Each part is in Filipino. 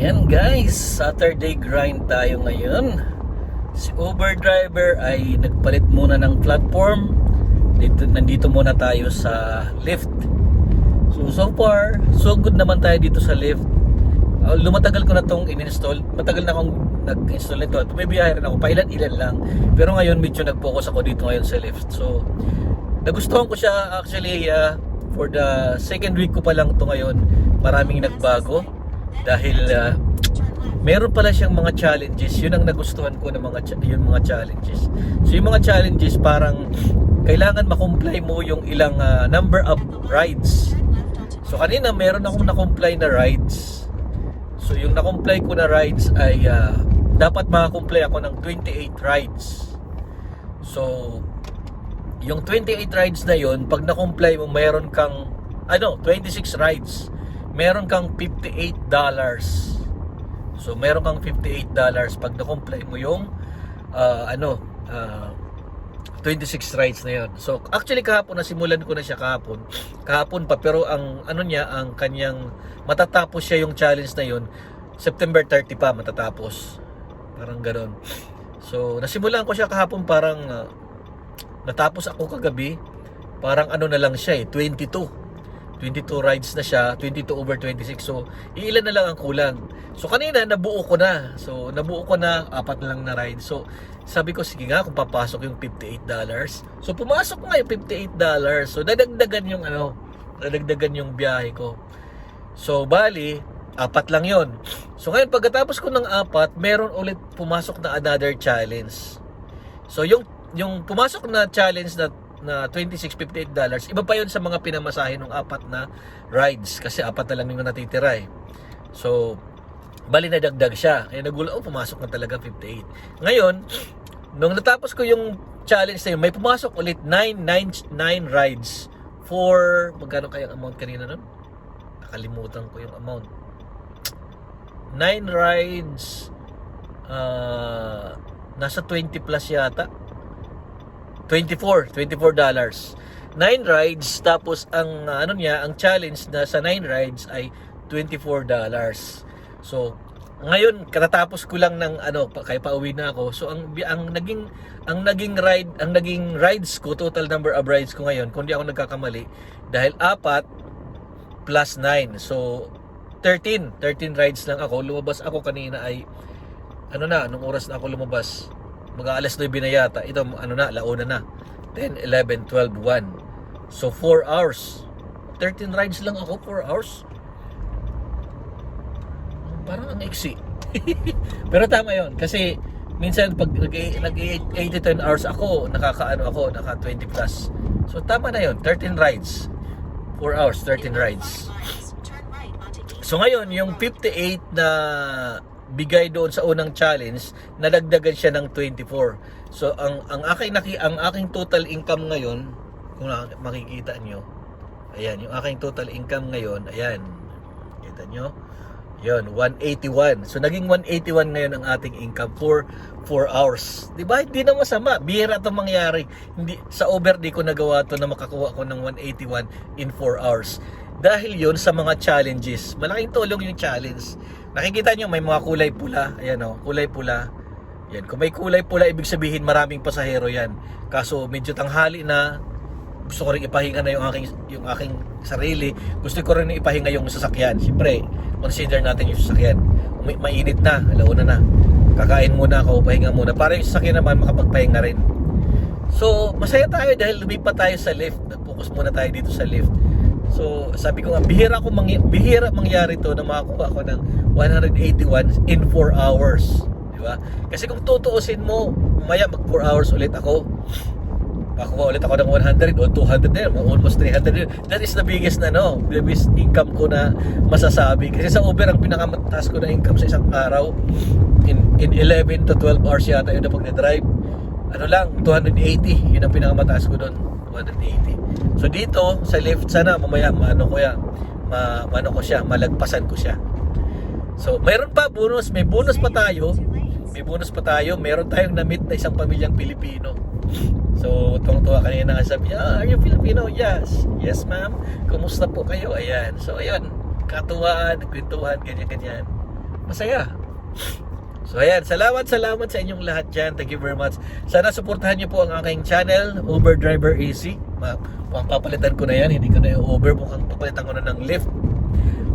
Ayan guys, Saturday grind tayo ngayon. Si Uber driver ay nagpalit muna ng platform. Nandito muna tayo sa lift. So far, so good naman tayo dito sa lift. Lumatagal ko na itong in-install. Matagal na akong nag-install nito. May biyahe rin ako, pailan-ilan lang. Pero ngayon medyo nag-focus ako dito ngayon sa lift. So nagustuhan ko siya actually. For the second week ko pa lang ito ngayon. Maraming nagbago. Dahil meron pala siyang mga challenges. Yun ang nagustuhan ko ng yung mga challenges. So yung mga challenges parang kailangan makomply mo yung ilang number of rides. So kanina meron akong na-comply na rides. So yung na-comply ko na rides ay dapat makakomply ako ng 28 rides. So yung 28 rides na yun, pag na-comply mo meron kang 26 rides, meron kang $58. So meron kang $58 pag na-comply mo yung 26 rides na yun. So actually kahapon nasimulan ko na siya kahapon pa, pero ang ang kanyang matatapos siya yung challenge na yun September 30 pa matatapos. Parang ganoon. So nasimulan ko siya kahapon, parang natapos ako kagabi. Parang na lang siya 22 rides na siya, 22 over 26. So iilan na lang ang kulang. So kanina nabuo ko na. So nabuo ko na 4 na lang na ride. So sabi ko sige nga kung papasok yung $58. So pumasok nga yung $58. So dadagdagan yung biyahe ko. So bali 4 lang yon. So ngayon pagkatapos ko ng 4, meron ulit pumasok na another challenge. So yung pumasok na challenge na $26, $58, iba pa yun sa mga pinamasahe ng 4 na rides, kasi 4 na lang yung natitira eh. So bali na dagdag siya, kaya nagulat, pumasok na talaga 58. Ngayon nung natapos ko yung challenge na yun, may pumasok ulit 9 rides for magkano kaya ang amount kanina nun? Nakalimutan ko yung amount. 9 rides, nasa 20 plus yata, $24. 9 rides, tapos ang ang challenge na sa 9 rides ay $24. So ngayon katatapos ko lang ng kaya pauwi na ako. So ang naging rides ko, total number of rides ko ngayon, kung di ako nagkakamali, dahil 4 plus 9, so 13 rides lang ako. Lumabas ako kanina ay anong oras na ako lumabas? Mag-aalas 9 na yata. Ito launa na. 10, 11, 12, 1. So 4 hours. 13 rides lang ako, 4 hours. Parang ang iksi. Pero tama 'yon kasi minsan pag nag-8 to 10 hours ako, naka 20 plus. So tama na 'yon, 13 rides. 4 hours, 13 rides. So ngayon, yung 58 na bigay doon sa unang challenge, nadagdagan siya ng 24. So ang aking total income ngayon, kung makikita nyo, ayan, yung aking total income ngayon, ayan, kita nyo, yun, 181. So naging 181 ngayon ang ating income for 4 hours. Diba? Hindi na masama. Bihira itong mangyari. Hindi, sa Uber di ko nagawa to na makakuha ko ng 181 in 4 hours. Dahil yun sa mga challenges. Malaking tulong yung challenge. Nakikita nyo may mga kulay pula. Ayan kulay pula. Yan. Kung may kulay pula, ibig sabihin maraming pasahero yan. Kaso medyo tanghali na, gusto ko rin ipahinga na yung aking sarili. Gusto ko rin ipahinga yung sasakyan. Siyempre, consider natin yung sasakyan. Mainit na, alauna na. Kakain muna ako, pahinga muna. Para yung sasakyan naman makapagpahinga rin. So, masaya tayo dahil lumipat tayo sa lift. Nag-focus muna tayo dito sa lift. So, sabi ko nga, bihira mangyari to na makakuha ako ng 181 in 4 hours. Diba? Kasi kung tutuusin mo, maya mag 4 hours ulit ako. Makakuha ulit ako ng 100 o 200 na yun, almost 300 yun. That is the biggest biggest income ko na masasabi. Kasi sa Uber, ang pinakamataas ko na income sa isang araw, in 11 to 12 hours yata yun na pag na-drive. 280, yun ang pinakamataas ko doon. 180. So dito sa lift, sana mamaya malagpasan ko siya. So mayroon pa bonus, may bonus pa tayo. Meron tayong na-meet na isang pamilyang Pilipino. So tuwang-tuwa kanina nga sabi, are you Filipino? Yes ma'am. Kumusta po kayo? Ayan. So ayun, katuwaan, nagkwentuhan, ganyan. masaya. So ayan, salamat sa inyong lahat dyan. Thank you very much. Sana suportahan niyo po ang aking channel, Uber Driver AC. Papalitan ko na yan, hindi ko na yung Uber, mukhang papalitan ko na ng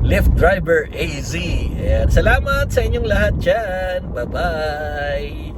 Lyft Driver AZ. Ayan, salamat sa inyong lahat dyan. Bye-bye.